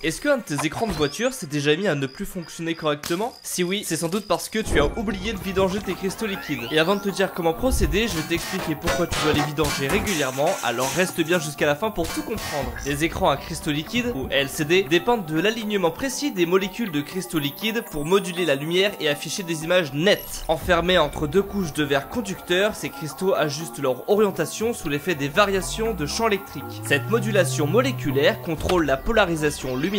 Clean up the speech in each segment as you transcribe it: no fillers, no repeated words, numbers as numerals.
Est-ce qu'un de tes écrans de voiture s'est déjà mis à ne plus fonctionner correctement? Si oui, c'est sans doute parce que tu as oublié de vidanger tes cristaux liquides. Et avant de te dire comment procéder, je vais t'expliquer pourquoi tu dois les vidanger régulièrement, alors reste bien jusqu'à la fin pour tout comprendre. Les écrans à cristaux liquides, ou LCD, dépendent de l'alignement précis des molécules de cristaux liquides pour moduler la lumière et afficher des images nettes. Enfermés entre deux couches de verre conducteur, ces cristaux ajustent leur orientation sous l'effet des variations de champ électrique. Cette modulation moléculaire contrôle la polarisation lumineuse,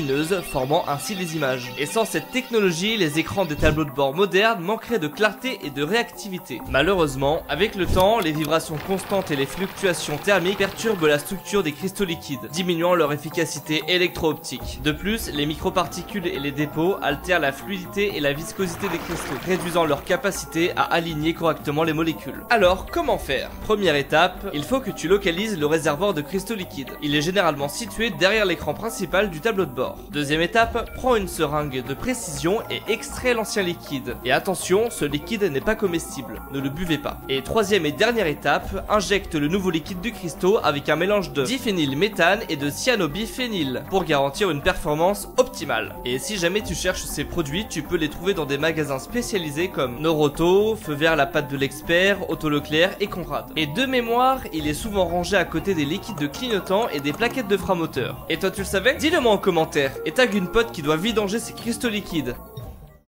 formant ainsi les images. Et sans cette technologie, les écrans des tableaux de bord modernes manqueraient de clarté et de réactivité. Malheureusement, avec le temps, les vibrations constantes et les fluctuations thermiques perturbent la structure des cristaux liquides, diminuant leur efficacité électro-optique. De plus, les microparticules et les dépôts altèrent la fluidité et la viscosité des cristaux, réduisant leur capacité à aligner correctement les molécules. Alors, comment faire? Première étape, il faut que tu localises le réservoir de cristaux liquides. Il est généralement situé derrière l'écran principal du tableau de bord. Deuxième étape, prends une seringue de précision et extrais l'ancien liquide. Et attention, ce liquide n'est pas comestible, ne le buvez pas. Et troisième et dernière étape, injecte le nouveau liquide du cristaux avec un mélange de diphénylméthane et de cyanobiphényle pour garantir une performance optimale. Et si jamais tu cherches ces produits, tu peux les trouver dans des magasins spécialisés comme Noroto, Feu Vert la pâte de l'expert, Auto Leclerc et Conrad. Et de mémoire, il est souvent rangé à côté des liquides de clignotant et des plaquettes de frein moteur. Et toi tu le savais? Dis-le moi en commentaire et tag une pote qui doit vidanger ses cristaux liquides.